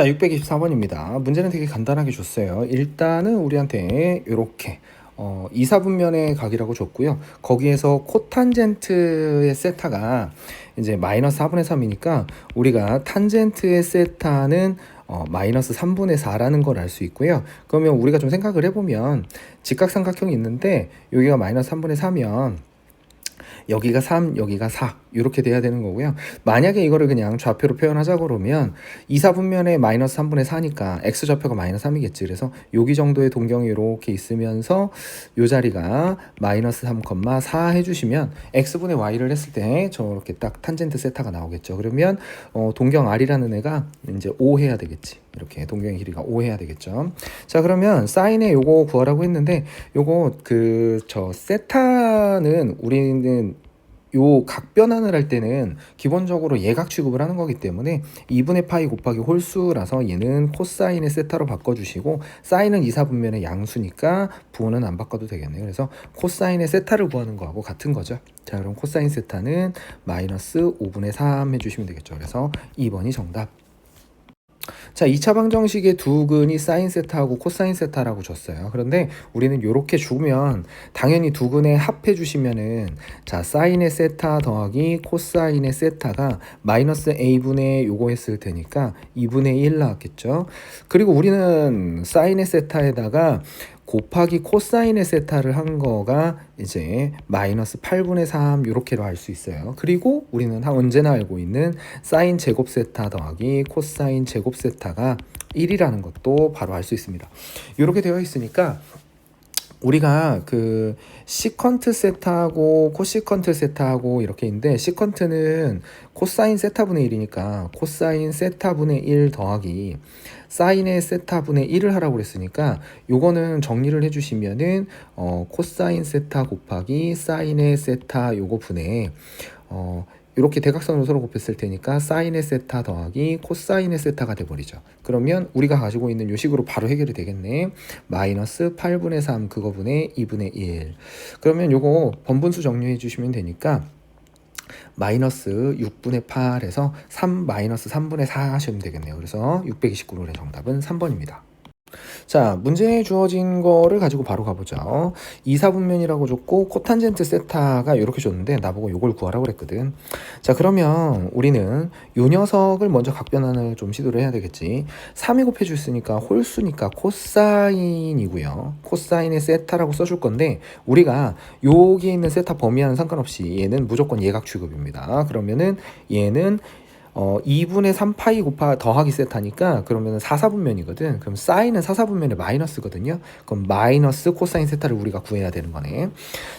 자, 624번입니다. 문제는 되게 간단하게 줬어요. 일단은 우리한테 이렇게 2, 4분면의 각이라고 줬고요. 거기에서 코탄젠트의 세타가 이제 마이너스 4분의 3이니까 우리가 탄젠트의 세타는 마이너스 3분의 4라는 걸 알 수 있고요. 그러면 우리가 좀 생각을 해보면 직각삼각형이 있는데 여기가 마이너스 3분의 4면 여기가 3, 여기가 4 이렇게 돼야 되는 거고요. 만약에 이거를 그냥 좌표로 표현하자 그러면 2, 4분면에 마이너스 3분의 4니까 x좌표가 마이너스 3이겠지. 그래서 여기 정도의 동경이 이렇게 있으면서 이 자리가 마이너스 3, 4 해주시면 x분의 y를 했을 때 저렇게 딱 탄젠트 세타가 나오겠죠. 그러면 동경 r이라는 애가 이제 5 해야 되겠지. 이렇게 동경의 길이가 5 해야 되겠죠. 자, 그러면 사인의 요거 구하라고 했는데 요거 저 세타는 우리는 요 각 변환을 할 때는 기본적으로 예각 취급을 하는 거기 때문에 2분의 파이 곱하기 홀수라서 얘는 코사인의 세타로 바꿔주시고 사인은 2, 4분면의 양수니까 부호는 안 바꿔도 되겠네요. 그래서 코사인의 세타를 구하는 거하고 같은 거죠. 자, 그럼 코사인 세타는 마이너스 5분의 3 해주시면 되겠죠. 그래서 2번이 정답. 자, 2차 방정식의 두 근이 사인 세타하고 코사인 세타라고 줬어요. 그런데 우리는 이렇게 주면 당연히 두 근에 합해 주시면은 자, 사인의 세타 더하기 코사인의 세타가 마이너스 a분의 요거 했을 테니까 2분의 1 나왔겠죠. 그리고 우리는 사인의 세타에다가 곱하기 코사인의 세타를 한 거가 이제 마이너스 8분의 3 이렇게로 할 수 있어요. 그리고 우리는 언제나 알고 있는 사인 제곱 세타 더하기 코사인 제곱 세타가 1이라는 것도 바로 알 수 있습니다. 이렇게 되어 있으니까 우리가 그 시컨트 세타하고 코시컨트 세타하고 이렇게 있는데 시컨트는 코사인 세타분의 1이니까 코사인 세타분의 1 더하기 사인의 세타분의 1을 하라고 그랬으니까 요거는 정리를 해주시면은 코사인 세타 곱하기 사인의 세타 요거 분의 이렇게 대각선으로 서로 곱했을 테니까 사인의 세타 더하기 코사인의 세타가 돼버리죠. 그러면 우리가 가지고 있는 요 식으로 바로 해결이 되겠네. 마이너스 8분의 3 그거분의 2분의 1. 그러면 요거 번분수 정리해 주시면 되니까 마이너스 6분의 8에서 3 마이너스 3분의 4 하시면 되겠네요. 그래서 629의 정답은 3번입니다. 자, 문제에 주어진 거를 가지고 바로 가보죠. 2, 4분면이라고 줬고 코탄젠트 세타가 이렇게 줬는데 나보고 이걸 구하라고 그랬거든. 자, 그러면 우리는 요 녀석을 먼저 각변환을 좀 시도를 해야 되겠지. 3이 곱해줬으니까 홀수니까 코사인이고요. 코사인의 세타라고 써줄 건데 우리가 여기에 있는 세타 범위와는 상관없이 얘는 무조건 예각 취급입니다. 그러면은 얘는 2분의 3파이 더하기 세타니까 그러면 4, 4분면이거든. 그럼 사인은 4, 4분면의 마이너스거든요. 그럼 마이너스 코사인 세타를 우리가 구해야 되는 거네.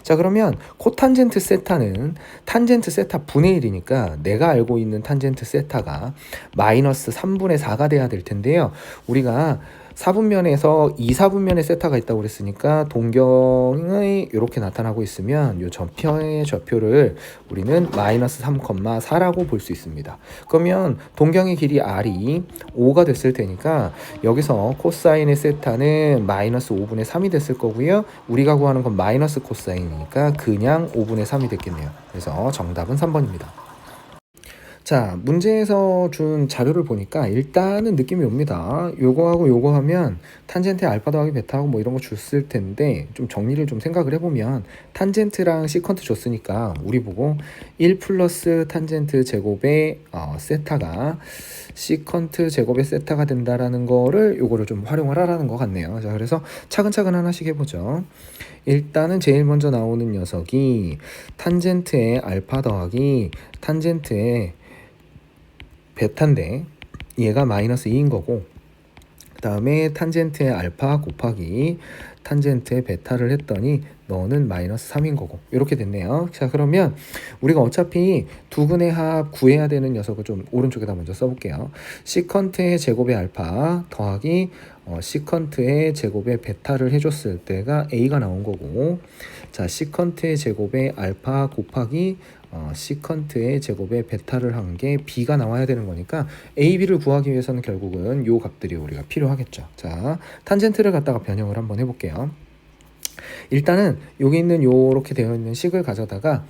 자, 그러면 코탄젠트 세타는 탄젠트 세타 분의 1이니까 내가 알고 있는 탄젠트 세타가 마이너스 3분의 4가 돼야 될 텐데요. 우리가 4분면에서 2, 4분면의 세타가 있다고 그랬으니까 동경이 이렇게 나타나고 있으면 이 전표의 좌표를 우리는 마이너스 3, 4라고 볼 수 있습니다. 그러면 동경의 길이 r이 5가 됐을 테니까 여기서 코사인의 세타는 마이너스 5분의 3이 됐을 거고요. 우리가 구하는 건 마이너스 코사인이니까 그냥 5분의 3이 됐겠네요. 그래서 정답은 3번입니다. 자, 문제에서 준 자료를 보니까 일단은 느낌이 옵니다. 요거하고 요거 하면 탄젠트 알파 더하기 베타하고 뭐 이런 거 줬을 텐데 좀 정리를 좀 생각을 해보면 탄젠트랑 시컨트 줬으니까 우리 보고 1 플러스 탄젠트 제곱의 세타가 시컨트 제곱의 세타가 된다라는 거를 요거를 좀 활용을 하라는 것 같네요. 자, 그래서 차근차근 하나씩 해보죠. 일단은 제일 먼저 나오는 녀석이 탄젠트의 알파 더하기 탄젠트의 베타인데 얘가 마이너스 2인 거고 그 다음에 탄젠트의 알파 곱하기 탄젠트의 베타를 했더니 너는 마이너스 3인 거고 이렇게 됐네요. 자, 그러면 우리가 어차피 두 근의 합 구해야 되는 녀석을 좀 오른쪽에다 먼저 써볼게요. 시컨트의 제곱의 알파 더하기 시컨트의 제곱의 베타를 해줬을 때가 a가 나온 거고 자, 시컨트의 제곱의 알파 곱하기 시컨트의 제곱의 베타를 한 게 b가 나와야 되는 거니까 a, b를 구하기 위해서는 결국은 요 값들이 우리가 필요하겠죠. 자, 탄젠트를 갖다가 변형을 한번 해볼게요. 일단은 여기 있는 요렇게 되어 있는 식을 가져다가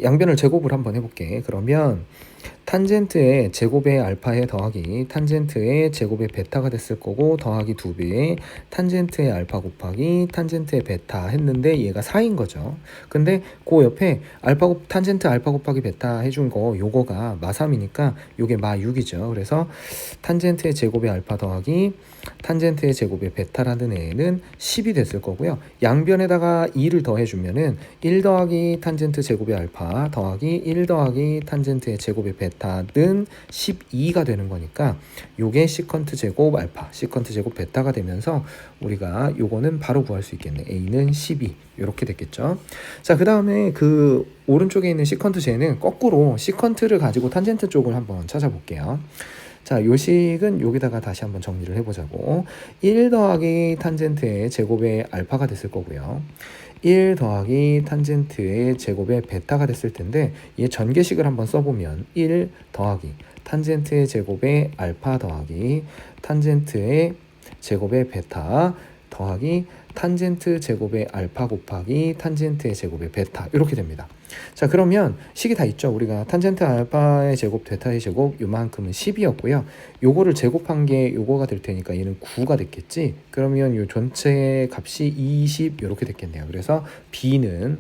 양변을 제곱을 한번 해볼게. 그러면 탄젠트의 제곱의 알파에 더하기 탄젠트의 제곱의 베타가 됐을 거고 더하기 2배의 탄젠트의 알파 곱하기 탄젠트의 베타 했는데 얘가 4인 거죠. 근데 그 옆에 탄젠트 알파 곱하기 베타 해준 거 요거가 마3이니까 요게 마6이죠. 그래서 탄젠트의 제곱의 알파 더하기 탄젠트의 제곱의 베타라는 애는 10이 됐을 거고요. 양변에다가 2를 더해주면은 1 더하기 탄젠트 제곱의 알파 더하기 1 더하기 탄젠트의 제곱의 베타는 12가 되는 거니까 요게 시컨트 제곱 알파, 시컨트 제곱 베타가 되면서 우리가 요거는 바로 구할 수 있겠네. A는 12 이렇게 됐겠죠. 자, 그 다음에 그 오른쪽에 있는 시컨트 J는 거꾸로 시컨트를 가지고 탄젠트 쪽을 한번 찾아볼게요. 자, 요식은 여기다가 다시 한번 정리를 해보자고. 1 더하기 탄젠트의 제곱의 알파가 됐을 거고요. 1 더하기 탄젠트의 제곱의 베타가 됐을 텐데 얘 전개식을 한번 써보면 1 더하기 탄젠트의 제곱의 알파 더하기 탄젠트의 제곱의 베타 더하기 탄젠트 제곱의 알파 곱하기 탄젠트의 제곱의 베타 이렇게 됩니다. 자, 그러면 식이 다 있죠. 우리가 탄젠트 알파의 제곱 베타의 제곱 요만큼은 10이었고요. 요거를 제곱한 게 요거가 될 테니까 얘는 9가 됐겠지. 그러면 요 전체 값이 20 이렇게 됐겠네요. 그래서 B는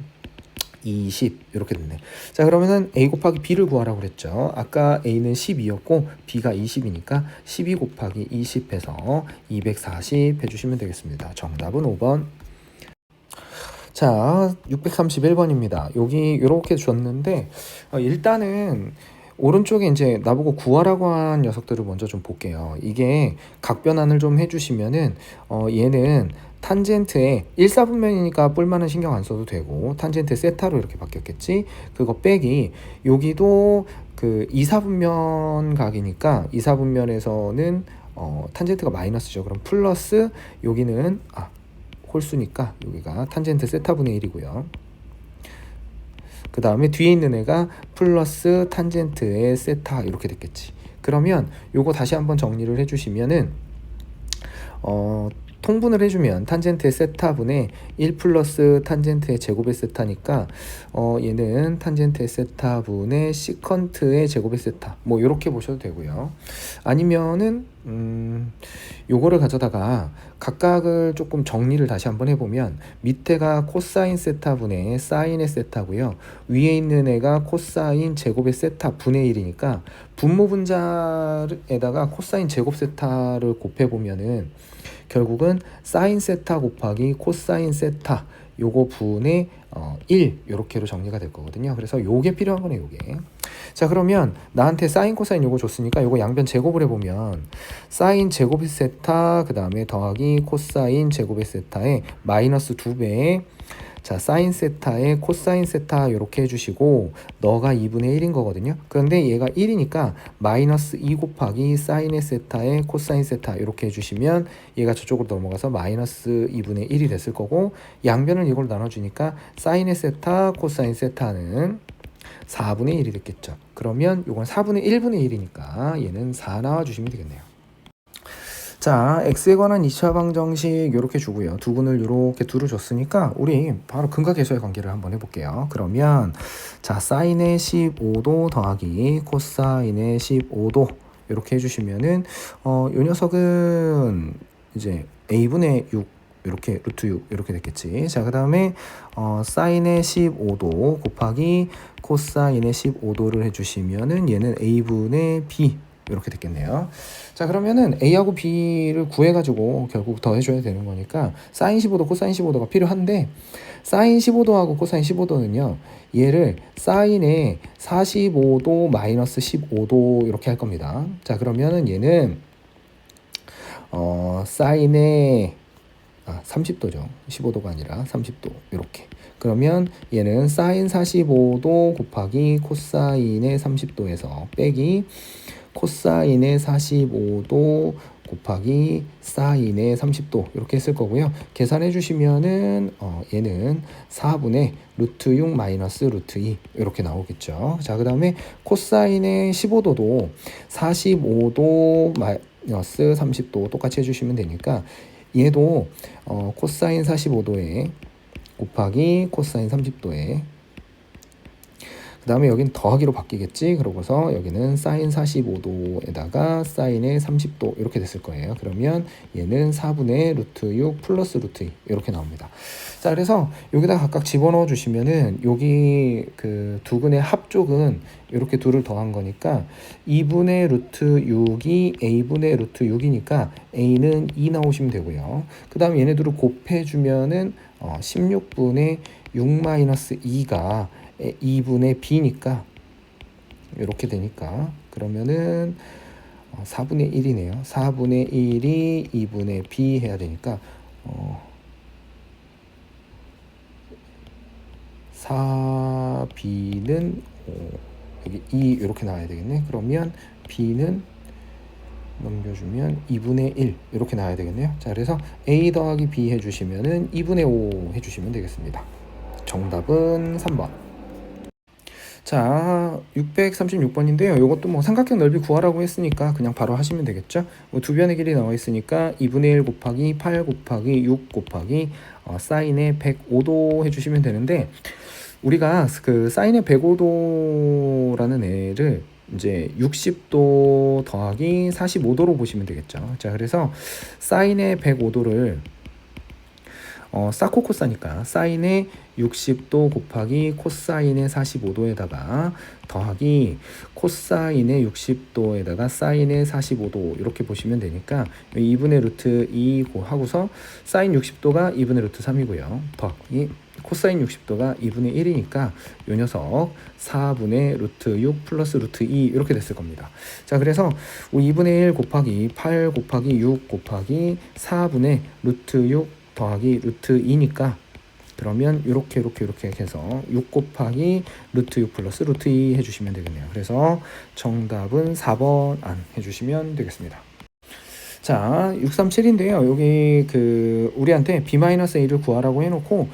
20 이렇게 됐네. 자, 그러면은 A 곱하기 B를 구하라고 그랬죠. 아까 A는 12였고 B가 20이니까 12 곱하기 20 해서 240 해주시면 되겠습니다. 정답은 5번. 자, 631번입니다. 여기 이렇게 줬는데 일단은 오른쪽에 이제 나보고 구하라고 한 녀석들을 먼저 좀 볼게요. 이게 각변환을 좀 해주시면은 얘는 탄젠트에 1사분면이니까 뿔만은 신경 안 써도 되고 탄젠트 세타로 이렇게 바뀌었겠지. 그거 빼기 여기도 그 2사분면 각이니까 2사분면에서는 탄젠트가 마이너스죠. 그럼 플러스 여기는 홀수니까 여기가 탄젠트 세타분의 1이고요. 그 다음에 뒤에 있는 애가 플러스 탄젠트의 세타 이렇게 됐겠지. 그러면 요거 다시 한번 정리를 해주시면은 통분을 해주면 탄젠트의 세타분의 1 플러스 탄젠트의 제곱의 세타니까 얘는 탄젠트의 세타분의 시컨트의 제곱의 세타 뭐 이렇게 보셔도 되고요. 아니면은 요거를 가져다가 각각을 조금 정리를 다시 한번 해보면 밑에가 코사인 세타분의 사인의 세타고요. 위에 있는 애가 코사인 제곱의 세타 분의 1이니까 분모 분자에다가 코사인 제곱 세타를 곱해보면은 결국은 사인 세타 곱하기 코사인 세타 요거 분의 1 요렇게로 정리가 될 거거든요. 그래서 요게 필요한 거네 요게. 자, 그러면 나한테 사인 코사인 요거 줬으니까 요거 양변 제곱을 해보면 사인 제곱의 세타 그 다음에 더하기 코사인 제곱의 세타에 마이너스 2배에 자, 사인 세타에 코사인 세타 이렇게 해주시고 너가 2분의 1인 거거든요. 그런데 얘가 1이니까 마이너스 2 곱하기 사인의 세타에 코사인 세타 이렇게 해주시면 얘가 저쪽으로 넘어가서 마이너스 2분의 1이 됐을 거고 양변을 이걸 나눠주니까 사인의 세타 코사인 세타는 4분의 1이 됐겠죠. 그러면 이건 4분의 1분의 1이니까 얘는 4 나와주시면 되겠네요. 자, x에 관한 2차 방정식 이렇게 주고요. 두분을 이렇게 두루 줬으니까 우리 바로 근각계수의 관계를 한번 해볼게요. 그러면 자, 사인의 15도 더하기 코사인의 15도 이렇게 해주시면은 요 녀석은 이제 a분의 6 이렇게 루트 6 이렇게 됐겠지. 자, 그 다음에 사인의 15도 곱하기 코사인의 15도를 해주시면은 얘는 a분의 b 이렇게 됐겠네요. 자, 그러면은 A하고 B를 구해가지고 결국 더해줘야 되는 거니까 사인 15도, 코사인 15도가 필요한데 사인 15도하고 코사인 15도는요. 얘를 사인의 45도 마이너스 15도 이렇게 할 겁니다. 자, 그러면은 얘는 사인의 30도죠. 15도가 아니라 30도 이렇게. 그러면 얘는 사인 45도 곱하기 코사인의 30도에서 빼기 코사인의 45도 곱하기 사인의 30도 이렇게 했을 거고요. 계산해 주시면은 얘는 4분의 루트 6 마이너스 루트 2 이렇게 나오겠죠. 자, 그 다음에 코사인의 15도도 45도 마이너스 30도 똑같이 해주시면 되니까 얘도 코사인 45도에 곱하기 코사인 30도에 그 다음에 여긴 더하기로 바뀌겠지. 그러고서 여기는 사인 45도에다가 사인의 30도 이렇게 됐을 거예요. 그러면 얘는 4분의 루트 6 플러스 루트 2 이렇게 나옵니다. 자, 그래서 여기다 각각 집어넣어 주시면은 여기 그 두 근의 합쪽은 이렇게 둘을 더한 거니까 2분의 루트 6이 a분의 루트 6이니까 a는 2 나오시면 되고요. 그 다음에 얘네들을 곱해주면은 16분의 6 마이너스 2가 2분의 b니까 이렇게 되니까 그러면은 4분의 1이네요. 4분의 1이 2분의 b 해야 되니까 4b는 여기 2 이렇게 나와야 되겠네. 그러면 b는 넘겨주면 2분의 1 이렇게 나와야 되겠네요. 자, 그래서 a 더하기 b 해주시면은 2분의 5 해주시면 되겠습니다. 정답은 3번. 자, 636번인데요. 이것도 뭐 삼각형 넓이 구하라고 했으니까 그냥 바로 하시면 되겠죠. 두 변의 길이 나와 있으니까 2분의 1 곱하기 8 곱하기 6 곱하기 사인의 105도 해주시면 되는데 우리가 그 사인의 105도라는 애를 이제 60도 더하기 45도로 보시면 되겠죠. 자, 그래서 사인의 105도를 사코코사니까 사인의 60도 곱하기 코사인의 45도에다가 더하기 코사인의 60도에다가 사인의 45도 이렇게 보시면 되니까 2분의 루트 2 하고서 사인 60도가 2분의 루트 3이고요. 더하기 코사인 60도가 2분의 1이니까 이 녀석 4분의 루트 6 플러스 루트 2 이렇게 됐을 겁니다. 자, 그래서 2분의 1 곱하기 8 곱하기 6 곱하기 4분의 루트 6 더하기 루트 2니까 그러면 이렇게 해서 6 곱하기 루트 6 플러스 루트 2 해주시면 되겠네요. 그래서 정답은 4번 안 해주시면 되겠습니다. 자, 637인데요. 여기 그 우리한테 b-a를 구하라고 해놓고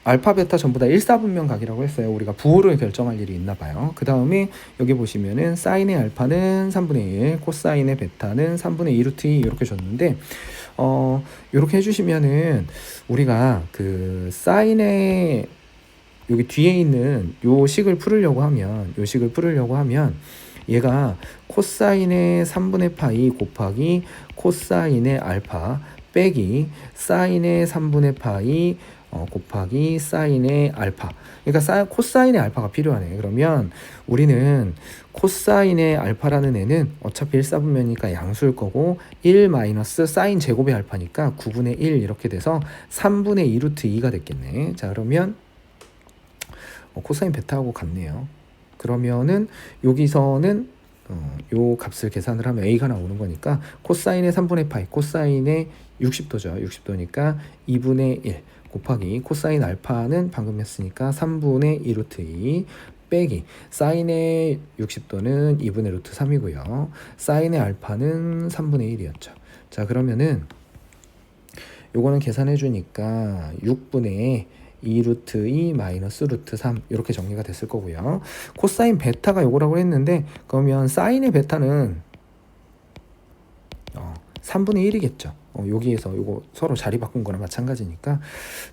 알파 베타 전부 다 1사분면 각이라고 했어요. 우리가 부호를 결정할 일이 있나 봐요. 그 다음에 여기 보시면은 사인의 알파는 3분의 1, 코사인의 베타는 3분의 2 루트 2 이렇게 줬는데 이렇게 해주시면은 우리가 그 사인의 여기 뒤에 있는 요 식을 풀으려고 하면 얘가 코사인의 3분의 파이 곱하기 코사인의 알파 빼기 사인의 3분의 파이 곱하기 사인의 알파. 그러니까 코사인의 알파가 필요하네. 그러면 우리는 코사인의 알파라는 애는 어차피 1사분면이니까 양수일 거고 1 마이너스 사인 제곱의 알파니까 9분의 1 이렇게 돼서 3분의 2 루트 2가 됐겠네. 자, 그러면 코사인 베타하고 같네요. 그러면은 여기서는 요 값을 계산을 하면 a가 나오는 거니까 코사인의 3분의 파이, 코사인의 60도죠. 60도니까 2분의 1 곱하기 코사인 알파는 방금 했으니까 3분의 2 루트 2 빼기 사인의 60도는 2분의 루트 3이고요. 사인의 알파는 3분의 1이었죠. 자, 그러면은 요거는 계산해 주니까 6분의 2 루트 2 마이너스 루트 3 이렇게 정리가 됐을 거고요. 코사인 베타가 요거라고 했는데 그러면 사인의 베타는 3분의 1이겠죠. 여기에서 요거 서로 자리 바꾼 거랑 마찬가지니까.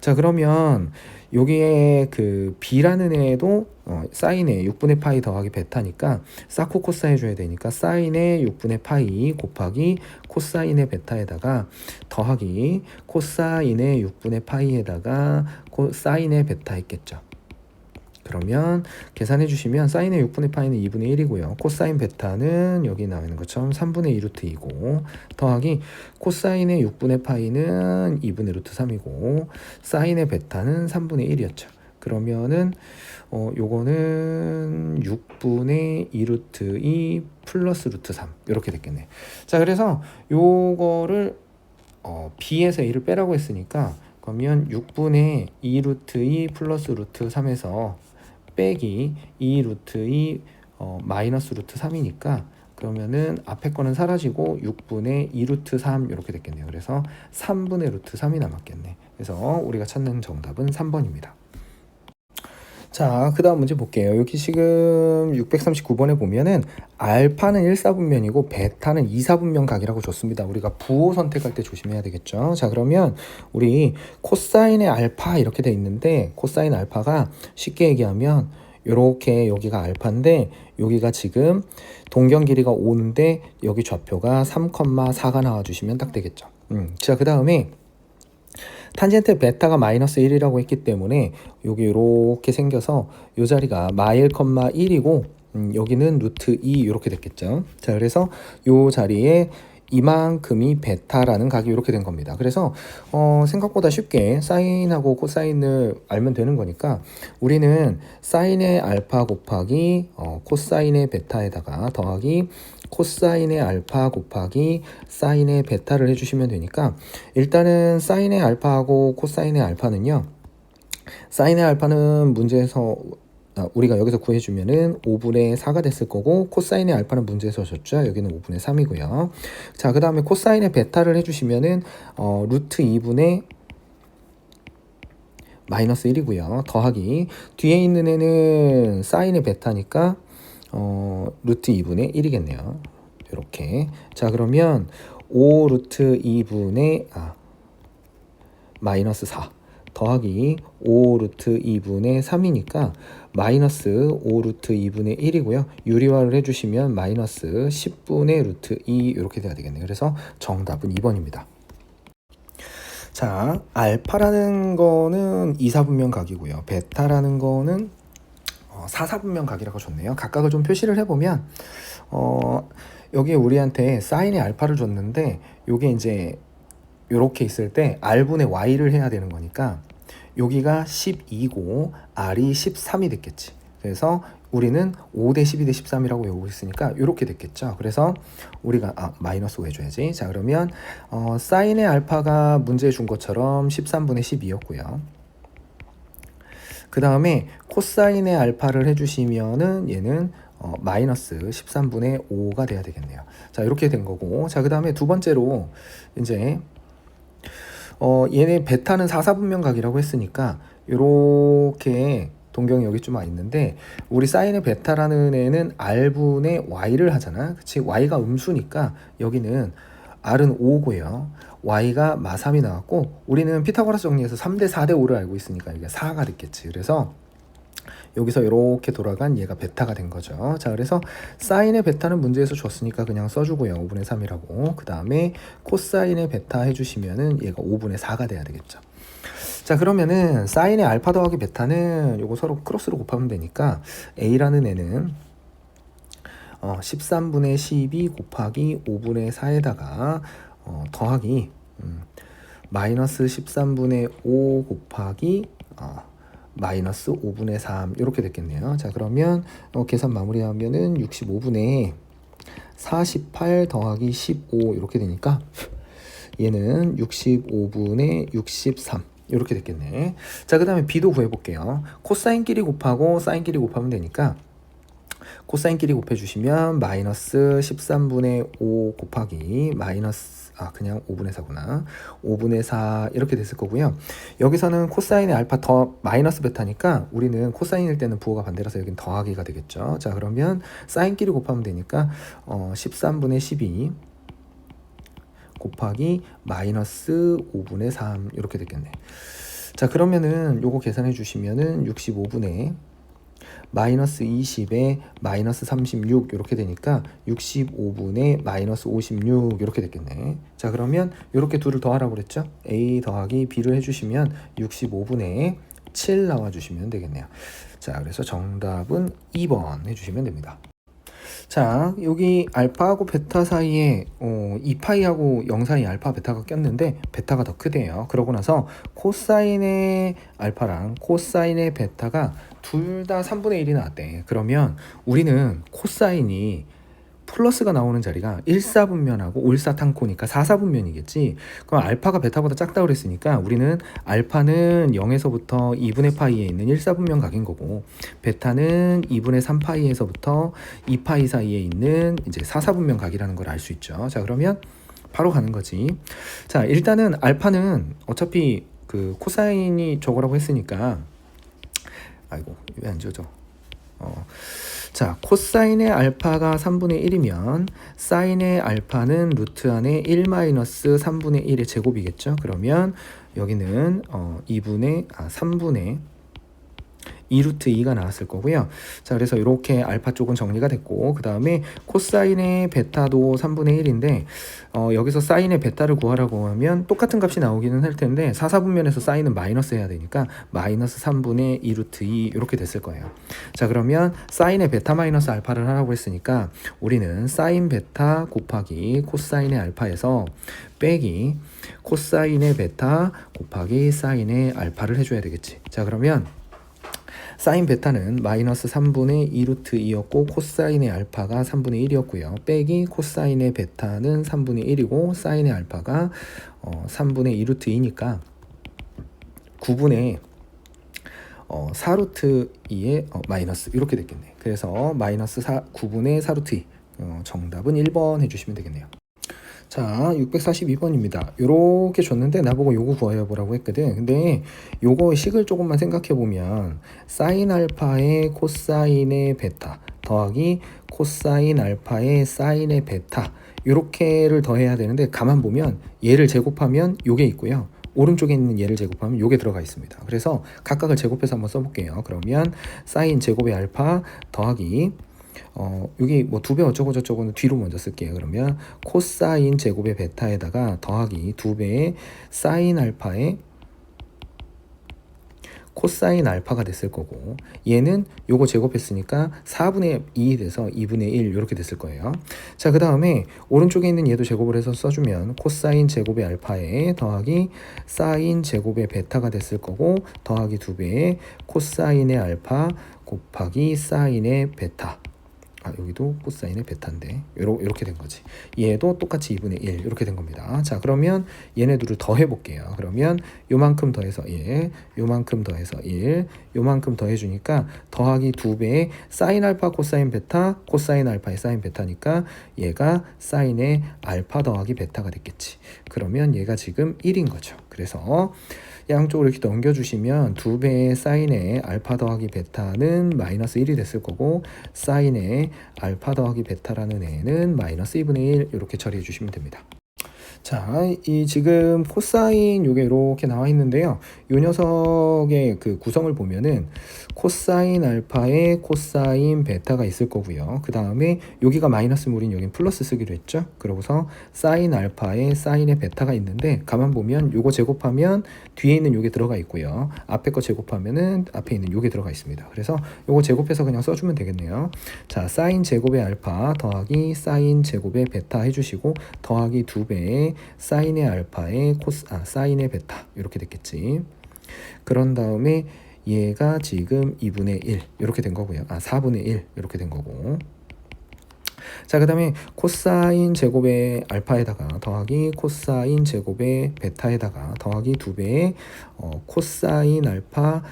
자, 그러면 여기에 그 b라는 애도 사인의 6분의 파이 더하기 베타니까 사코코사 해줘야 되니까 사인의 6분의 파이 곱하기 코사인의 베타에다가 더하기 코사인의 6분의 파이에다가 사인의 베타 했겠죠. 그러면 계산해 주시면 사인의 6분의 파이는 2분의 1이고요. 코사인 베타는 여기 나와 있는 것처럼 3분의 2 루트 2고 더하기 코사인의 6분의 파이는 2분의 루트 3이고 사인의 베타는 3분의 1이었죠. 그러면은 요거는 6분의 2 루트 2 플러스 루트 3 이렇게 됐겠네. 자, 그래서 요거를 b에서 a를 빼라고 했으니까 그러면 6분의 2 루트 2 플러스 루트 3에서 빼기 2 루트 2 마이너스 루트 3이니까 그러면은 앞에 거는 사라지고 6분의 2 루트 3 이렇게 됐겠네요. 그래서 3분의 루트 3이 남았겠네. 그래서 우리가 찾는 정답은 3번입니다. 자, 그 다음 문제 볼게요. 여기 지금 639번에 보면은 알파는 1사분면이고 베타는 2사분면 각이라고 줬습니다. 우리가 부호 선택할 때 조심해야 되겠죠. 자, 그러면 우리 코사인의 알파 이렇게 돼 있는데 코사인 알파가 쉽게 얘기하면 요렇게 여기가 알파인데 여기가 지금 동경 길이가 5인데 여기 좌표가 3,4가 나와주시면 딱 되겠죠. 자, 그 다음에 탄젠트 베타가 마이너스 1이라고 했기 때문에 여기 이렇게 생겨서 이 자리가 마일, 1이고 여기는 루트 2 이렇게 됐겠죠. 자, 그래서 이 자리에 이만큼이 베타라는 각이 이렇게 된 겁니다. 그래서 생각보다 쉽게 사인하고 코사인을 알면 되는 거니까 우리는 사인의 알파 곱하기 코사인의 베타에다가 더하기 코사인의 알파 곱하기 사인의 베타를 해주시면 되니까 일단은 사인의 알파하고 코사인의 알파는요. 사인의 알파는 문제에서 우리가 여기서 구해주면은 5분의 4가 됐을 거고 코사인의 알파는 문제에서 줬죠. 여기는 5분의 3이고요. 자, 그 다음에 코사인의 베타를 해주시면은 루트 2분의 마이너스 1이고요. 더하기 뒤에 있는 애는 사인의 베타니까 루트 2분의 1이겠네요. 이렇게. 자, 그러면 5 루트 2분의 마이너스 4 더하기 5 루트 2분의 3이니까 마이너스 5 루트 2분의 1이고요. 유리화를 해주시면 마이너스 10분의 루트 2 이렇게 돼야 되겠네요. 그래서 정답은 2번입니다. 자, 알파라는 거는 2사분면 각이고요. 베타라는 거는 4사분면 각이라고 줬네요. 각각을 좀 표시를 해보면 여기 우리한테 사인의 알파를 줬는데 요게 이제 요렇게 있을 때 R분의 Y를 해야 되는 거니까 여기가 12고 R이 13이 됐겠지. 그래서 우리는 5대 12대 13이라고 외우고 있으니까 이렇게 됐겠죠. 그래서 우리가 마이너스 5 해줘야지. 자, 그러면 사인의 알파가 문제에 준 것처럼 13분의 12였고요. 그 다음에 코사인의 알파를 해주시면은 얘는 마이너스 13분의 5가 돼야 되겠네요. 자, 이렇게 된 거고. 자, 그 다음에 두 번째로 이제 얘네 베타는 4사분면 각이라고 했으니까 요렇게 동경이 여기 좀 와 있는데 우리 사인의 베타라는 애는 R분의 Y를 하잖아. 그치? Y가 음수니까 여기는 R은 5고요. Y가 마3이 나왔고 우리는 피타고라스 정리해서 3대 4대 5를 알고 있으니까 이게 4가 됐겠지. 그래서 여기서 이렇게 돌아간 얘가 베타가 된 거죠. 자, 그래서 사인의 베타는 문제에서 줬으니까 그냥 써주고요. 5분의 3이라고. 그 다음에 코사인의 베타 해주시면은 얘가 5분의 4가 돼야 되겠죠. 자, 그러면은 사인의 알파 더하기 베타는 요거 서로 크로스로 곱하면 되니까 A라는 애는 13분의 12 곱하기 5분의 4에다가 더하기 마이너스 13분의 5 곱하기 마이너스 5분의 3 이렇게 됐겠네요. 자, 그러면 계산 마무리하면은 65분의 48 더하기 15 이렇게 되니까 얘는 65분의 63 이렇게 됐겠네. 자, 그 다음에 B도 구해볼게요. 코사인끼리 곱하고 사인끼리 곱하면 되니까 코사인끼리 곱해주시면 마이너스 13분의 5 곱하기 마이너스 그냥 5분의 4구나. 5분의 4 이렇게 됐을 거고요. 여기서는 코사인의 알파 더 마이너스 베타니까 우리는 코사인일 때는 부호가 반대라서 여긴 더하기가 되겠죠. 자, 그러면 사인끼리 곱하면 되니까 13분의 12 곱하기 마이너스 5분의 3 이렇게 됐겠네. 자, 그러면은 요거 계산해 주시면은 65분의 마이너스 20에 마이너스 36 이렇게 되니까 65분의 마이너스 56 이렇게 됐겠네. 자, 그러면 이렇게 둘을 더하라고 그랬죠. A 더하기 B를 해주시면 65분의 7 나와주시면 되겠네요. 자, 그래서 정답은 2번 해주시면 됩니다. 자, 여기 알파하고 베타 사이에 2파이하고 0 사이 알파 베타가 꼈는데 베타가 더 크대요. 그러고 나서 코사인의 알파랑 코사인의 베타가 둘 다 3분의 1이 나왔대. 그러면 우리는 코사인이 플러스가 나오는 자리가 1사분면하고 올사탕코니까 4사분면이겠지. 그럼 알파가 베타보다 작다고 그랬으니까 우리는 알파는 0에서부터 2분의 파이에 있는 1사분면 각인 거고 베타는 2분의 3파이에서부터 2파이 사이에 있는 이제 4사분면 각이라는 걸 알 수 있죠. 자, 그러면 바로 가는 거지. 자, 일단은 알파는 어차피 그 코사인이 저거라고 했으니까 아이고 왜 안 지워져. 자, 코사인의 알파가 3분의 1이면 사인의 알파는 루트 안에 1 마이너스 3분의 1의 제곱이겠죠. 그러면 여기는 3분의 2루트 2가 나왔을 거고요. 자, 그래서 이렇게 알파 쪽은 정리가 됐고, 그 다음에 코사인의 베타도 3분의 1인데 여기서 사인의 베타를 구하라고 하면 똑같은 값이 나오기는 할 텐데 4사분면에서 사인은 마이너스 해야 되니까 마이너스 3분의 2루트 2 이렇게 됐을 거예요. 자, 그러면 사인의 베타 마이너스 알파를 하라고 했으니까 우리는 사인 베타 곱하기 코사인의 알파에서 빼기 코사인의 베타 곱하기 사인의 알파를 해줘야 되겠지. 자, 그러면 사인 베타는 마이너스 3분의 2루트 2였고 코사인의 알파가 3분의 1이었고요. 빼기 코사인의 베타는 3분의 1이고 사인의 알파가 3분의 2루트 2니까 9분의 4루트 2의 마이너스 이렇게 됐겠네. 그래서 마이너스 9분의 4루트 2 정답은 1번 해주시면 되겠네요. 자, 642번입니다. 요렇게 줬는데 나보고 요거 구하여 보라고 했거든. 근데 요거 식을 조금만 생각해 보면 사인 알파의 코사인의 베타 더하기 코사인 알파의 사인의 베타 요렇게를 더해야 되는데 가만 보면 얘를 제곱하면 요게 있고요. 오른쪽에 있는 얘를 제곱하면 요게 들어가 있습니다. 그래서 각각을 제곱해서 한번 써볼게요. 그러면 사인 제곱의 알파 더하기 여기 뭐 2배 어쩌고 저쩌고는 뒤로 먼저 쓸게요. 그러면 코사인 제곱의 베타에다가 더하기 2배의 사인 알파의 코사인 알파가 됐을 거고 얘는 요거 제곱했으니까 4분의 2이 돼서 2분의 1 이렇게 됐을 거예요. 자, 그 다음에 오른쪽에 있는 얘도 제곱을 해서 써주면 코사인 제곱의 알파에 더하기 사인 제곱의 베타가 됐을 거고 더하기 2배의 코사인의 알파 곱하기 사인의 베타 여기도 코사인의 베타인데 이렇게 된 거지. 얘도 똑같이 2분의 1 이렇게 된 겁니다. 자, 그러면 얘네들을 더해 볼게요. 그러면 요만큼 더해서 1 요만큼 더해서 1 요만큼 더해 주니까 더하기 2배의 사인 알파 코사인 베타 코사인 알파의 사인 베타니까 얘가 사인의 알파 더하기 베타가 됐겠지. 그러면 얘가 지금 1인 거죠. 그래서 양쪽으로 이렇게 넘겨주시면 2배의 사인의 알파 더하기 베타는 마이너스 1이 됐을 거고 사인의 알파 더하기 베타라는 애는 마이너스 2분의 1 이렇게 처리해 주시면 됩니다. 자, 이 지금 코사인 요게 이렇게 나와 있는데요. 요 녀석의 그 구성을 보면은 코사인 알파에 코사인 베타가 있을 거고요. 그 다음에 여기가 마이너스 물인 여긴 플러스 쓰기로 했죠. 그러고서 사인 알파에 사인의 베타가 있는데 가만 보면 요거 제곱하면 뒤에 있는 요게 들어가 있고요. 앞에 거 제곱하면은 앞에 있는 요게 들어가 있습니다. 그래서 요거 제곱해서 그냥 써주면 되겠네요. 자, 사인 제곱의 알파 더하기 사인 제곱의 베타 해주시고 더하기 2배의 사인의 알파의 사인의 베타 이렇게 됐겠지. 그런 다음에 얘가 지금 2분의 1 이렇게 된 거고요. 4분의 1 이렇게 된 거고. 자, 그 다음에 코사인 제곱의 알파에다가 더하기 코사인 제곱의 베타에다가 더하기 2배의 코사인 알파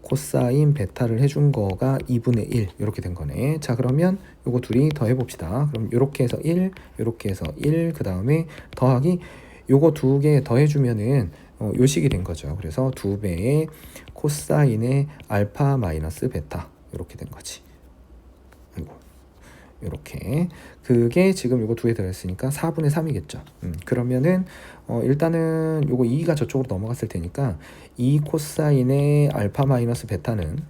코사인 베타를 해준 거가 2분의 1 이렇게 된 거네. 자, 그러면 요거 둘이 더해 봅시다. 그럼 요렇게 해서 1 요렇게 해서 1 그 다음에 더하기 요거 두 개 더해주면은 요식이 된 거죠. 그래서 2배의 코사인의 알파 마이너스 베타 이렇게 된 거지. 아이고, 이렇게 그게 지금 요거 두 개 들어있으니까 4분의 3이겠죠. 그러면은 일단은 요거 2가 저쪽으로 넘어갔을 테니까 2 코사인의 알파 마이너스 베타는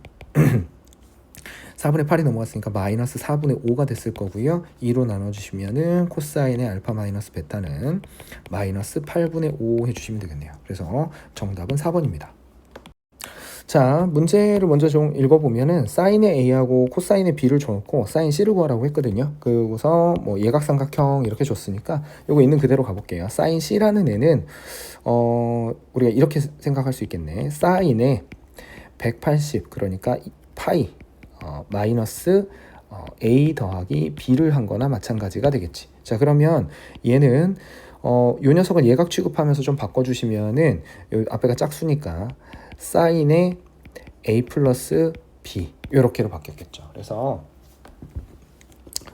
4분의 8이 넘어갔으니까 마이너스 4분의 5가 됐을 거고요. 2로 나눠주시면은 코사인의 알파 마이너스 베타는 마이너스 8분의 5 해주시면 되겠네요. 그래서 정답은 4번입니다. 자, 문제를 먼저 좀 읽어보면은 사인의 A하고 코사인의 B를 줘놓고 사인 C를 구하라고 했거든요. 그리고서 뭐 예각삼각형 이렇게 줬으니까 요거 있는 그대로 가볼게요. 사인 C라는 애는 우리가 이렇게 생각할 수 있겠네. 사인의 180 그러니까 파이 마이너스 A 더하기 B를 한 거나 마찬가지가 되겠지. 자, 그러면 얘는 요 녀석을 예각 취급하면서 좀 바꿔주시면은 요 앞에가 짝수니까 사인의 A 플러스 B 요렇게로 바뀌었겠죠. 그래서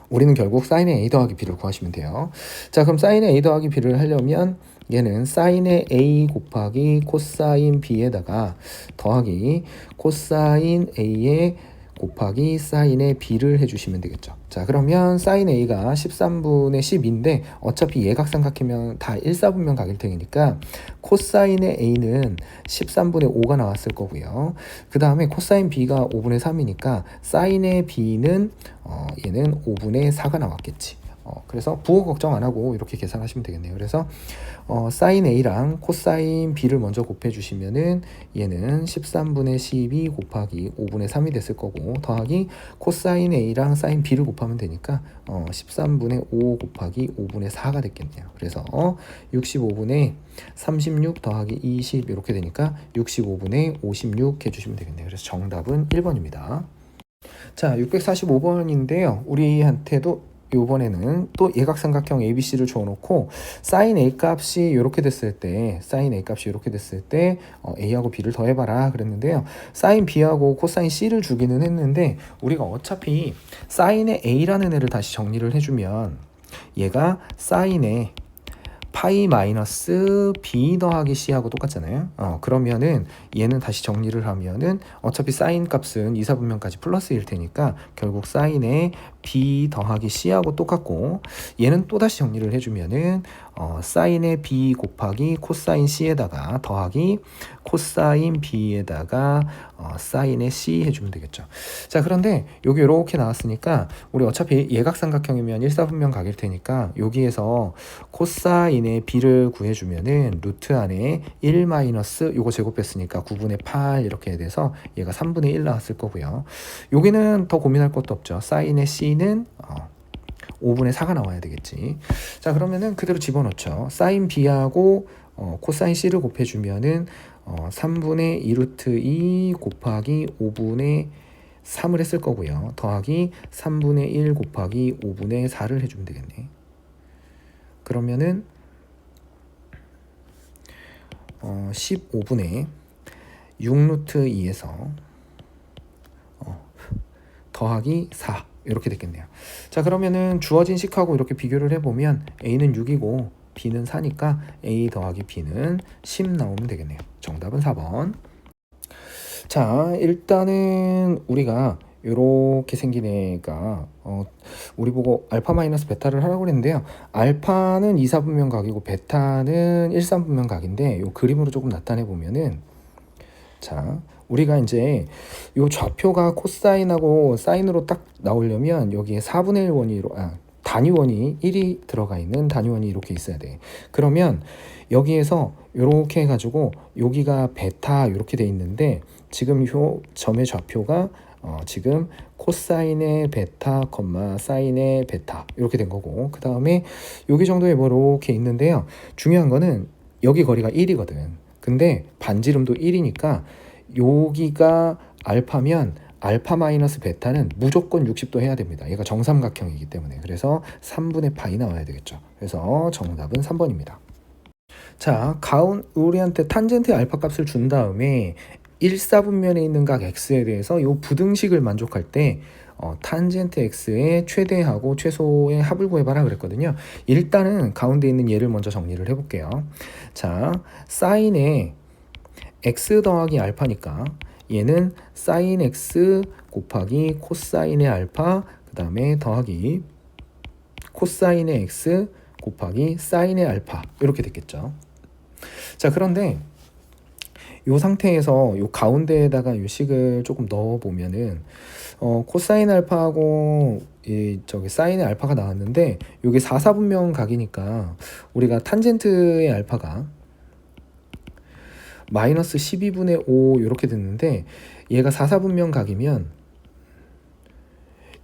우리는 결국 사인의 A 더하기 B를 구하시면 돼요. 자, 그럼 사인의 A 더하기 B를 하려면 얘는 사인의 A 곱하기 코사인 B에다가 더하기 코사인 A의 곱하기 사인의 b를 해주시면 되겠죠. 자, 그러면 사인 a가 13분의 10인데 어차피 예각삼각형이면 다 1사분면 각일 테니까 코사인의 a는 13분의 5가 나왔을 거고요. 그 다음에 코사인 b가 5분의 3이니까 사인의 b는 얘는 5분의 4가 나왔겠지. 그래서 부호 걱정 안 하고 이렇게 계산하시면 되겠네요. 그래서 사인 A랑 코사인 B를 먼저 곱해 주시면은 얘는 13분의 12 곱하기 5분의 3이 됐을 거고, 더하기 코사인 A랑 사인 B를 곱하면 되니까 13분의 5 곱하기 5분의 4가 됐겠네요. 그래서 65분의 36 더하기 20 이렇게 되니까 65분의 56 해주시면 되겠네요. 그래서 정답은 1번입니다. 자, 645번인데요. 우리한테도 이번에는 또 예각삼각형 ABC를 줘놓고 사인 A 값이 이렇게 됐을 때 A하고 B를 더해봐라 그랬는데요. 사인 B하고 코사인 C를 주기는 했는데 우리가 어차피 사인의 A라는 애를 다시 정리를 해주면 얘가 사인의 파이 마이너스 b 더하기 c하고 똑같잖아요. 그러면은 얘는 다시 정리를 하면은 어차피 사인 값은 2사분면까지 플러스일 테니까 결국 사인의 b 더하기 c하고 똑같고, 얘는 또 다시 정리를 해주면은 사인의 b 곱하기 코사인 c에다가 더하기 코사인 b에다가 사인의 c 해주면 되겠죠. 자, 그런데 여기 이렇게 나왔으니까 우리 어차피 예각삼각형이면 1사분면 각일 테니까 여기에서 코사인의 b를 구해주면은 루트 안에 1 마이너스 요거 제곱했으니까 9분의 8 이렇게 돼서 얘가 3분의 1 나왔을 거고요. 여기는 더 고민할 것도 없죠. 사인의 c는 5분의 4가 나와야 되겠지. 자, 그러면은 그대로 집어넣죠. 사인 b하고 코사인 c를 곱해주면은 3분의 2루트 2 곱하기 5분의 3을 했을 거고요. 더하기 3분의 1 곱하기 5분의 4를 해주면 되겠네. 그러면은 15분의 6루트 2에서 더하기 4 이렇게 됐겠네요. 자, 그러면은 주어진 식하고 이렇게 비교를 해보면 A는 6이고 B는 4니까 A 더하기 B는 10 나오면 되겠네요. 정답은 4번. 자, 일단은 우리가 이렇게 생긴 애가 우리 보고 알파 마이너스 베타를 하라고 그랬는데요. 알파는 2사분면 각이고 베타는 1사분면 각인데 이 그림으로 조금 나타내 보면은, 자, 우리가 이제 이 좌표가 코사인하고 사인으로 딱 나오려면 여기에 4분의 1 원위로 단위원이 1이 들어가 있는 단위원이 이렇게 있어야 돼. 그러면 여기에서 이렇게 해가지고 여기가 베타 이렇게 돼 있는데 지금 이 점의 좌표가 지금 코사인의 베타, 사인의 베타 이렇게 된 거고, 그 다음에 여기 정도에 뭐 이렇게 있는데요. 중요한 거는 여기 거리가 1이거든. 근데 반지름도 1이니까 여기가 알파면 알파 마이너스 베타는 무조건 60도 해야 됩니다. 얘가 정삼각형이기 때문에. 그래서 3분의 파이 나와야 되겠죠. 그래서 정답은 3번입니다. 자, 우리한테 탄젠트의 알파 값을 준 다음에 1사분면에 있는 각 x에 대해서 이 부등식을 만족할 때 탄젠트 x의 최대하고 최소의 합을 구해봐라 그랬거든요. 일단은 가운데 있는 얘를 먼저 정리를 해볼게요. 자, 사인의 x 더하기 알파니까 얘는 사인 x 곱하기 코사인의 알파, 그 다음에 더하기 코사인의 x 곱하기 사인의 알파 이렇게 됐겠죠. 자, 그런데 이 상태에서 이 가운데에다가 이 식을 조금 넣어 보면은 코사인 알파하고 저기 사인의 알파가 나왔는데 이게 4사분면 각이니까 우리가 탄젠트의 알파가 마이너스 12분의 5 이렇게 됐는데 얘가 4사분면 각이면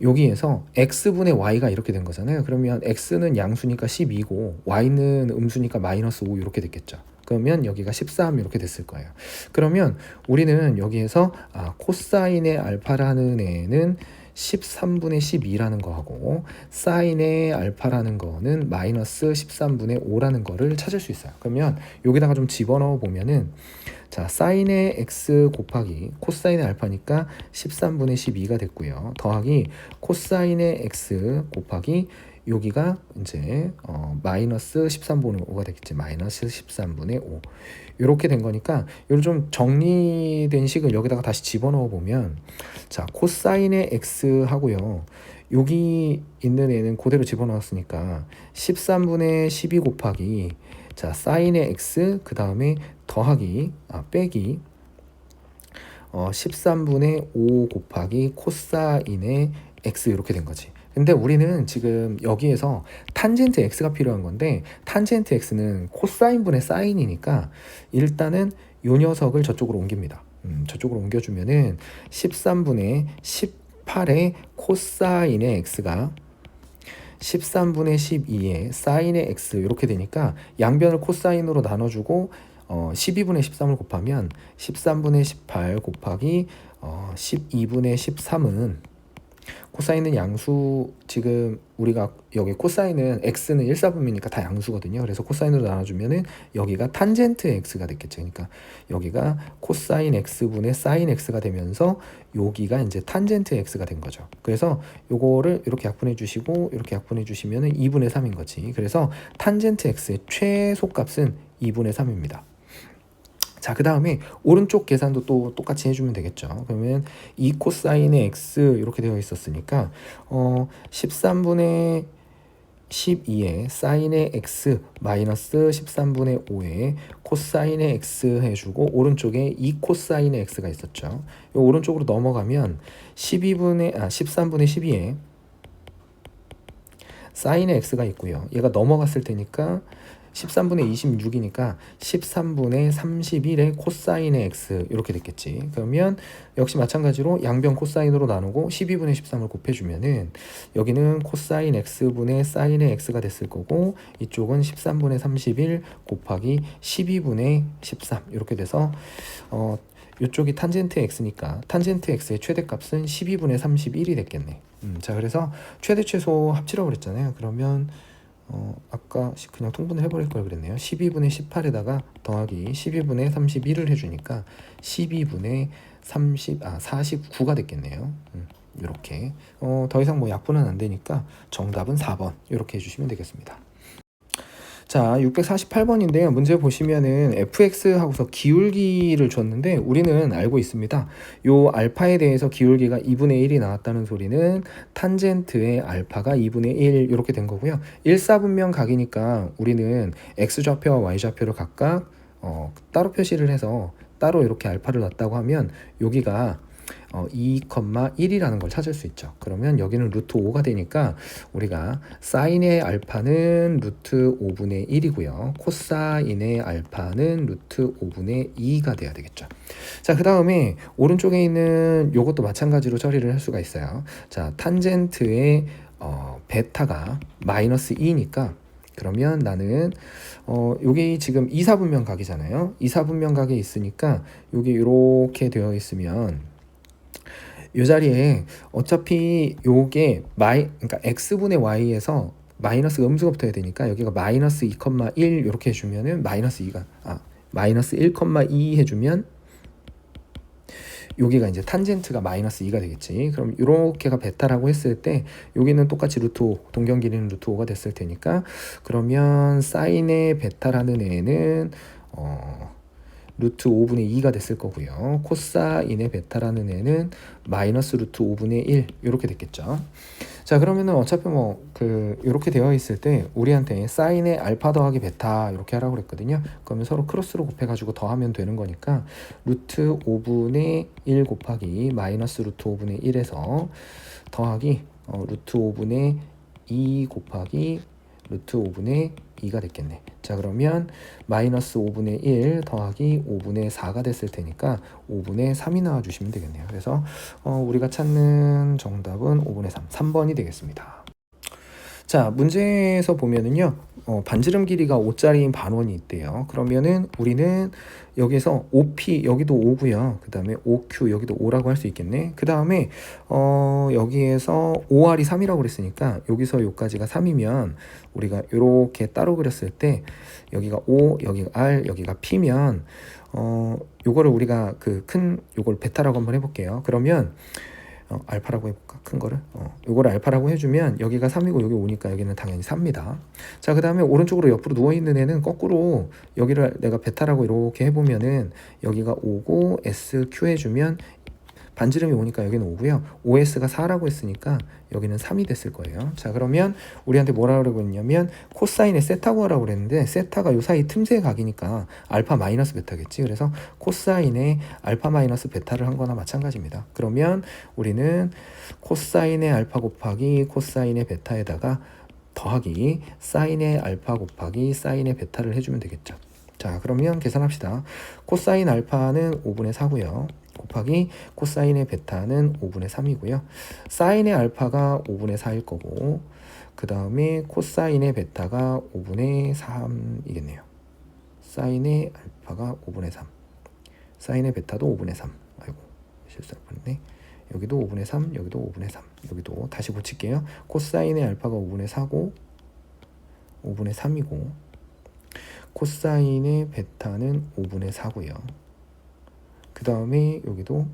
여기에서 x분의 y가 이렇게 된 거잖아요. 그러면 x는 양수니까 12고 y는 음수니까 마이너스 5 이렇게 됐겠죠. 그러면 여기가 13 이렇게 됐을 거예요. 그러면 우리는 여기에서 코사인의 알파라는 애는 13분의 12라는 거하고 사인의 알파라는 거는 마이너스 13분의 5라는 거를 찾을 수 있어요. 그러면 여기다가 좀 집어넣어 보면은, 자, 사인의 x 곱하기 코사인의 알파니까 13분의 12가 됐고요. 더하기 코사인의 x 곱하기 여기가 이제 마이너스 13분의 5가 되겠지. 마이너스 13분의 5 이렇게 된 거니까 이걸 좀 정리된 식을 여기다가 다시 집어넣어 보면, 자 코사인의 x 하고요, 여기 있는 애는 그대로 집어넣었으니까 13분의 12 곱하기, 자 사인의 x 그 다음에 더하기 빼기 13분의 5 곱하기 코사인의 x 이렇게 된 거지. 근데 우리는 지금 여기에서 탄젠트 x가 필요한 건데, 탄젠트 x는 코사인분의 사인이니까 일단은 요 녀석을 저쪽으로 옮깁니다. 저쪽으로 옮겨주면은 13분의 18의 코사인의 x가 13분의 12의 사인의 x 이렇게 되니까 양변을 코사인으로 나눠주고 12분의 13을 곱하면 13분의 18 곱하기 12분의 13은, 코사인은 양수, 지금 우리가 여기 코사인은 x는 1사분면이니까 다 양수거든요. 그래서 코사인으로 나눠주면은 여기가 탄젠트 x가 됐겠죠. 그러니까 여기가 코사인 x분의 사인 x가 되면서 여기가 이제 탄젠트 x가 된 거죠. 그래서 요거를 이렇게 약분해 주시고 이렇게 약분해 주시면은 2분의 3인 거지. 그래서 탄젠트 x의 최소값은 2분의 3입니다. 자, 그 다음에 오른쪽 계산도 또 똑같이 해주면 되겠죠. 그러면 2 코사인의 x 이렇게 되어 있었으니까 13분의 12에 사인의 x 마이너스 13분의 5에 코사인의 x 해주고 오른쪽에 2 코사인의 x가 있었죠. 이 오른쪽으로 넘어가면 13분의 12에 사인의 x가 있고요. 얘가 넘어갔을 테니까 13분의 26이니까 13분의 31의 코사인의 x 이렇게 됐겠지. 그러면 역시 마찬가지로 양변 코사인으로 나누고 12분의 13을 곱해주면은 여기는 코사인 x분의 사인의 x가 됐을 거고, 이쪽은 13분의 31 곱하기 12분의 13 이렇게 돼서 이쪽이 탄젠트 x니까 탄젠트 x의 최대값은 12분의 31이 됐겠네. 자, 그래서 최대 최소 합치라고 그랬잖아요. 그러면 아까 그냥 통분을 해버릴 걸 그랬네요. 12분의 18에다가 더하기 12분의 31을 해주니까 12분의 49가 됐겠네요. 이렇게 더 이상 뭐 약분은 안 되니까 정답은 4번 이렇게 해주시면 되겠습니다. 자, 648번인데요. 문제 보시면은 fx 하고서 기울기를 줬는데 우리는 알고 있습니다. 요 알파에 대해서 기울기가 2분의 1이 나왔다는 소리는 탄젠트의 알파가 2분의 1 이렇게 된 거고요. 1사분면 각이니까 우리는 x좌표와 y좌표를 각각 따로 표시를 해서 따로 이렇게 알파를 놨다고 하면 여기가 2,1이라는 걸 찾을 수 있죠. 그러면 여기는 루트 5가 되니까 우리가 사인의 알파는 루트 5분의 1이고요. 코사인의 알파는 루트 5분의 2가 돼야 되겠죠. 자, 그 다음에 오른쪽에 있는 요것도 마찬가지로 처리를 할 수가 있어요. 자, 탄젠트의 베타가 마이너스 2니까 그러면 나는 여기 지금 2사분면 각이잖아요. 2사분면 각에 있으니까 여기 이렇게 되어 있으면 이 자리에 어차피 요게 그러니까 x분의 y에서 마이너스가 음수가 붙어야 되니까 여기가 마이너스 2,1 이렇게 해주면은 마이너스 1,2 해주면 여기가 이제 탄젠트가 마이너스 2가 되겠지. 그럼 이렇게가 베타라고 했을 때 여기는 똑같이 루트 5, 동경 길이는 루트 5가 됐을 테니까 그러면 사인의 베타라는 애는 루트 5분의 2가 됐을 거고요. 코사인의 베타라는 애는 마이너스 루트 5분의 1 이렇게 됐겠죠. 자, 그러면은 어차피 이렇게 되어 있을 때 우리한테 사인의 알파 더하기 베타 이렇게 하라고 그랬거든요. 그러면 서로 크로스로 곱해가지고 더하면 되는 거니까 루트 5분의 1 곱하기 마이너스 루트 5분의 1에서 더하기 루트 5분의 2 곱하기 루트 5분의 2가 됐겠네. 자, 그러면 마이너스 5분의 1 더하기 5분의 4가 됐을 테니까 5분의 3이 나와주시면 되겠네요. 그래서 우리가 찾는 정답은 5분의 3번이 되겠습니다. 자, 문제에서 보면은요, 반지름 길이가 5짜리인 반원이 있대요. 그러면은 우리는 여기서 5p 여기도 5고요. 그 다음에 5q 여기도 5라고 할 수 있겠네. 그 다음에 여기에서 5r이 3이라고 그랬으니까 여기서 여기까지가 3이면 우리가 이렇게 따로 그렸을 때 여기가 5, 여기가 r, 여기가 p면 요거를 우리가 요걸 베타라고 한번 해볼게요. 그러면 알파라고 해볼까? 큰 거를 요거를 알파라고 해주면 여기가 3이고 여기 5니까 여기는 당연히 4입니다. 자, 그 다음에 오른쪽으로 옆으로 누워있는 애는 거꾸로 여기를 내가 베타라고 이렇게 해보면은 여기가 5고 SQ 해주면 반지름이 5니까 여기는 5고요. OS가 4라고 했으니까 여기는 3이 됐을 거예요. 자, 그러면 우리한테 뭐라 그러고 있냐면 코사인의 세타 구하라고 그랬는데 세타가 요 사이 틈새 각이니까 알파 마이너스 베타겠지. 그래서 코사인의 알파 마이너스 베타를 한 거나 마찬가지입니다. 그러면 우리는 코사인의 알파 곱하기 코사인의 베타에다가 더하기 사인의 알파 곱하기 사인의 베타를 해주면 되겠죠. 자, 그러면 계산합시다. 코사인 알파는 5분의 4고요. 곱하기 코사인의 베타는 5분의 3이고요. 사인의 알파가 5분의 4일 거고 그 다음에 코사인의 베타가 5분의 3이겠네요. 사인의 알파가 5분의 3 사인의 베타도 5분의 3 아이고 실수할 뻔했네. 여기도 5분의 3 여기도 5분의 3 여기도 다시 고칠게요. 코사인의 알파가 5분의 4고 5분의 3이고 코사인의 베타는 5분의 4고요. 그 다음에 여기도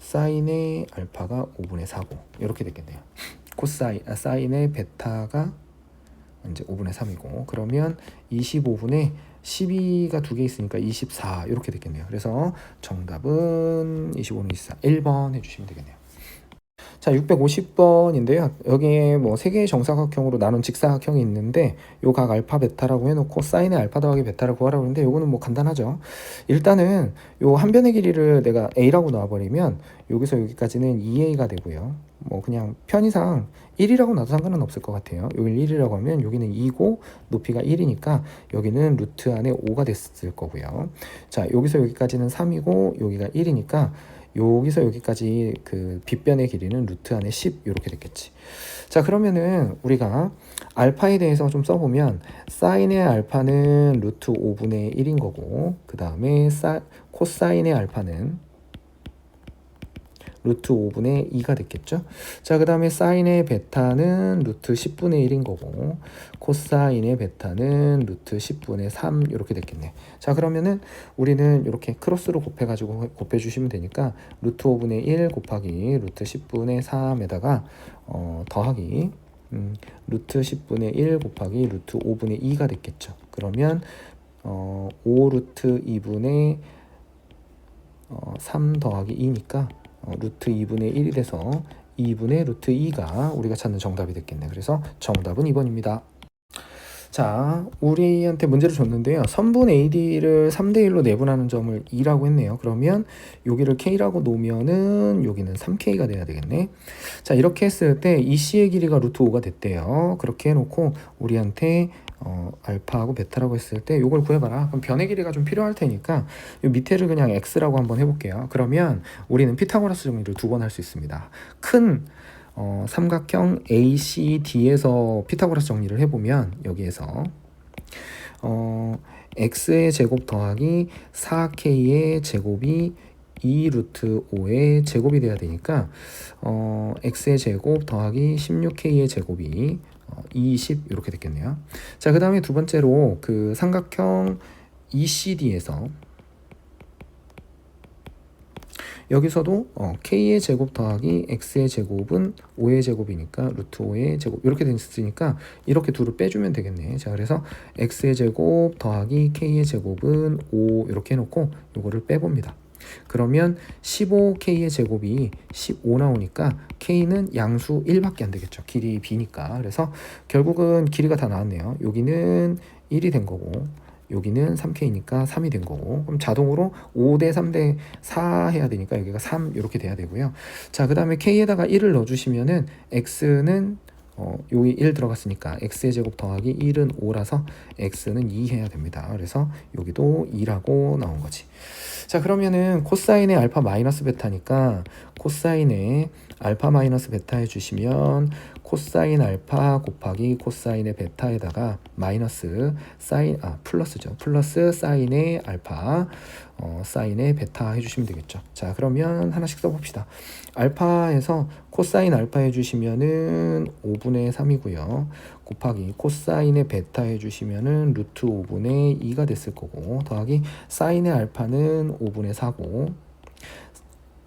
사인의 알파가 5분의 4고 이렇게 됐겠네요. 사인의 베타가 이제 5분의 3이고 그러면 25분의 12가 두 개 있으니까 24 이렇게 됐겠네요. 그래서 정답은 25는 24 1번 해주시면 되겠네요. 자, 650번인데요. 여기에 뭐 세 개의 정사각형으로 나눈 직사각형이 있는데 요 각 알파 베타라고 해놓고 사인의 알파 더하기 베타를 구하라고 하는데 요거는 뭐 간단하죠. 일단은 요 한 변의 길이를 내가 a라고 놔버리면 여기서 여기까지는 2a가 되고요. 뭐 그냥 편의상 1이라고 놔도 상관은 없을 것 같아요. 여기를 1이라고 하면 여기는 2고 높이가 1이니까 여기는 루트 안에 5가 됐을 거고요. 자, 여기서 여기까지는 3이고 여기가 1이니까 여기서 여기까지 그 빗변의 길이는 루트 안에 10 이렇게 됐겠지. 자, 그러면은 우리가 알파에 대해서 좀 써보면 사인의 알파는 루트 5분의 1인 거고 그 다음에 코사인의 알파는 루트 5분의 2가 됐겠죠. 자, 그 다음에 사인의 베타는 루트 10분의 1인 거고 코사인의 베타는 루트 10분의 3 이렇게 됐겠네. 자, 그러면은 우리는 이렇게 크로스로 곱해가지고 곱해주시면 되니까 루트 5분의 1 곱하기 루트 10분의 3에다가 더하기 루트 10분의 1 곱하기 루트 5분의 2가 됐겠죠. 그러면 5 루트 2분의 3 더하기 2니까 루트 2분의 1이 돼서 2분의 루트 2가 우리가 찾는 정답이 됐겠네. 그래서 정답은 2번입니다. 자, 우리한테 문제를 줬는데요. 선분 AD를 3대1로 내분하는 점을 2라고 했네요. 그러면 여기를 K라고 놓으면은 여기는 3K가 돼야 되겠네. 자, 이렇게 했을 때 EC의 길이가 루트 5가 됐대요. 그렇게 해놓고 우리한테 알파하고 베타라고 했을 때 이걸 구해봐라. 그럼 변의 길이가 좀 필요할 테니까 이 밑에를 그냥 X라고 한번 해볼게요. 그러면 우리는 피타고라스 정리를 두 번 할 수 있습니다. 큰 삼각형 ACD에서 피타고라스 정리를 해보면 여기에서 x의 제곱 더하기 4k의 제곱이 2 루트 5의 제곱이 돼야 되니까 x의 제곱 더하기 16k의 제곱이 20 이렇게 됐겠네요. 자, 그 다음에 두 번째로 그 삼각형 ECD에서 여기서도 k의 제곱 더하기 x의 제곱은 5의 제곱이니까 루트 5의 제곱 이렇게 됐으니까 이렇게 둘을 빼주면 되겠네. 자, 그래서 x의 제곱 더하기 k의 제곱은 5 이렇게 해놓고 이거를 빼봅니다. 그러면 15k의 제곱이 15 나오니까 k는 양수 1밖에 안 되겠죠. 길이 b니까. 그래서 결국은 길이가 다 나왔네요. 여기는 1이 된 거고 여기는 3K니까 3이 된 거고 그럼 자동으로 5대 3대 4 해야 되니까 여기가 3 이렇게 돼야 되고요. 자, 그 다음에 K에다가 1을 넣어주시면은 X는 여기 1 들어갔으니까 X의 제곱 더하기 1은 5라서 X는 2 해야 됩니다. 그래서 여기도 2라고 나온 거지. 자, 그러면은 코사인의 알파 마이너스 베타니까 코사인의 알파 마이너스 베타 해주시면 코사인 알파 곱하기 코사인의 베타에다가 마이너스 플러스죠. 플러스 사인의 알파 사인의 베타 해주시면 되겠죠. 자, 그러면 하나씩 써봅시다. 알파에서 코사인 알파 해주시면은 5분의 3이고요. 곱하기 코사인의 베타 해주시면은 루트 5분의 2가 됐을 거고 더하기 사인의 알파는 5분의 4고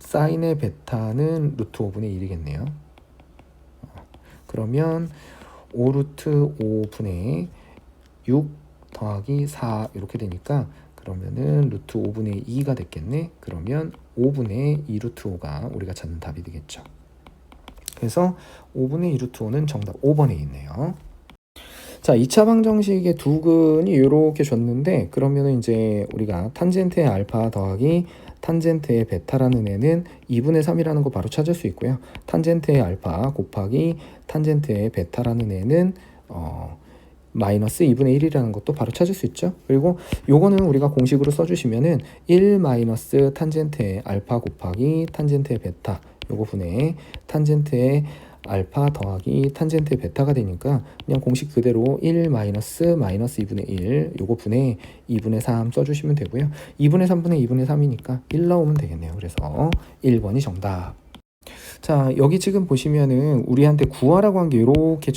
사인의 베타는 루트 5분의 1이겠네요. 그러면 5 루트 5분의 6 더하기 4 이렇게 되니까 그러면은 루트 5분의 2가 됐겠네. 그러면 5분의 2 루트 5가 우리가 찾는 답이 되겠죠. 그래서 5분의 2 루트 5는 정답 5번에 있네요. 자, 2차 방정식의 두근이 이렇게 줬는데 그러면은 이제 우리가 탄젠트의 알파 더하기 탄젠트의 베타라는 애는 2분의 3이라는 거 바로 찾을 수 있고요. 탄젠트의 알파 곱하기 탄젠트의 베타라는 애는 마이너스 2분의 1이라는 것도 바로 찾을 수 있죠. 그리고 요거는 우리가 공식으로 써주시면은 1 마이너스 탄젠트의 알파 곱하기 탄젠트의 베타 요거 분의 탄젠트의 알파 더하기 탄젠트의 베타가 되니까 그냥 공식 그대로 1 마이너스 2분의 1 요거 분의 2분의 3 써주시면 되고요. 2분의 3분의 2분의 3이니까 1 넣으면 되겠네요. 그래서 1번이 정답. 자, 여기 지금 보시면은 우리한테 구하라고 한 게 이렇게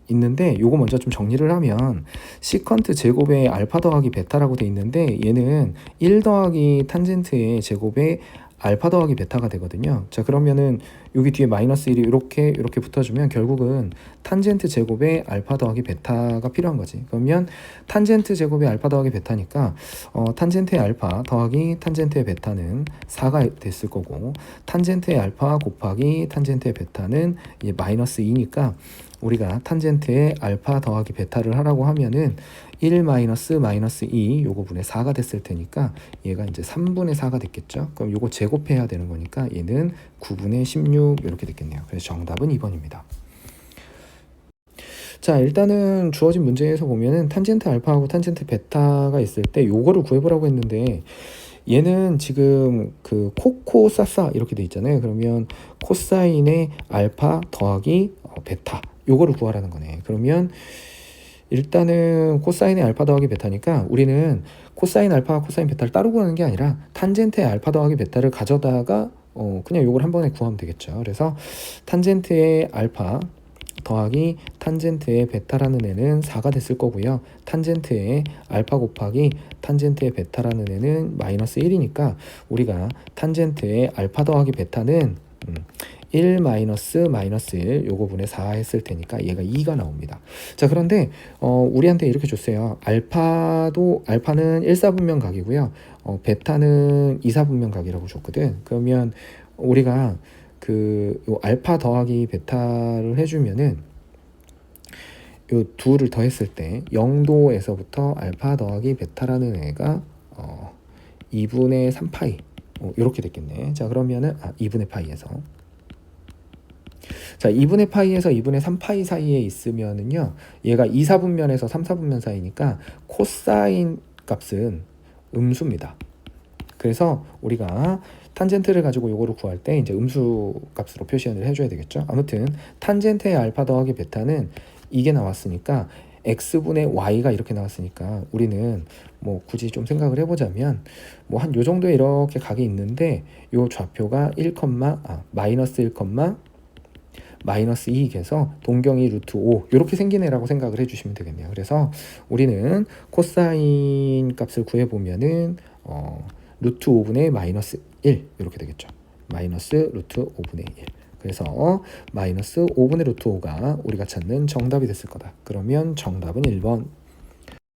있는데 요거 먼저 좀 정리를 하면 시컨트 제곱의 알파 더하기 베타라고 돼 있는데 얘는 1 더하기 탄젠트의 제곱의 알파 더하기 베타가 되거든요. 자, 그러면은 여기 뒤에 마이너스 1이 이렇게 붙어주면 결국은 탄젠트 제곱의 알파 더하기 베타가 필요한 거지. 그러면 탄젠트 제곱의 알파 더하기 베타니까 탄젠트의 알파 더하기 탄젠트의 베타는 4가 됐을 거고 탄젠트의 알파 곱하기 탄젠트의 베타는 이제 마이너스 2니까 우리가 탄젠트의 알파 더하기 베타를 하라고 하면은 1 마이너스 2 요거 분의 4가 됐을 테니까 얘가 이제 3분의 4가 됐겠죠. 그럼 요거 제곱해야 되는 거니까 얘는 9분의 16 이렇게 됐겠네요. 그래서 정답은 2번입니다. 자, 일단은 주어진 문제에서 보면은 탄젠트 알파하고 탄젠트 베타가 있을 때 요거를 구해보라고 했는데 얘는 지금 그 코코사사 이렇게 돼 있잖아요. 그러면 코사인의 알파 더하기 베타 요거를 구하라는 거네. 그러면 일단은 코사인의 알파 더하기 베타니까 우리는 코사인 알파와 코사인 베타를 따로 구하는 게 아니라 탄젠트의 알파 더하기 베타를 가져다가 그냥 요걸 한 번에 구하면 되겠죠. 그래서 탄젠트의 알파 더하기 탄젠트의 베타라는 애는 4가 됐을 거고요. 탄젠트의 알파 곱하기 탄젠트의 베타라는 애는 마이너스 1이니까 우리가 탄젠트의 알파 더하기 베타는 1 마이너스 1 요거 분의 4 했을 테니까 얘가 2가 나옵니다. 자, 그런데 우리한테 이렇게 줬어요. 알파는 1사분면 각이고요. 베타는 2사분면 각이라고 줬거든. 그러면 우리가 요 알파 더하기 베타를 해주면은 요 둘을 더했을 때 0도에서부터 알파 더하기 베타라는 애가 2분의 3파이 이렇게 됐겠네. 자, 그러면은 2분의 파이에서 자, 2분의 파이에서 2분의 3파이 사이에 있으면은요 얘가 2사분면에서 3사분면 사이니까 코사인 값은 음수입니다. 그래서 우리가 탄젠트를 가지고 요거를 구할 때 이제 음수 값으로 표시를 해줘야 되겠죠. 아무튼 탄젠트의 알파 더하기 베타는 이게 나왔으니까 x분의 y가 이렇게 나왔으니까 우리는 뭐 굳이 좀 생각을 해보자면 뭐 한 요 정도에 이렇게 각이 있는데 요 좌표가 마이너스 1, 마이너스 2에서 동경이 루트 5 이렇게 생긴 애라고 생각을 해주시면 되겠네요. 그래서 우리는 코사인 값을 구해보면은 루트 5분의 마이너스 1 이렇게 되겠죠. 마이너스 루트 5분의 1. 그래서 마이너스 5분의 루트 5가 우리가 찾는 정답이 됐을 거다. 그러면 정답은 1번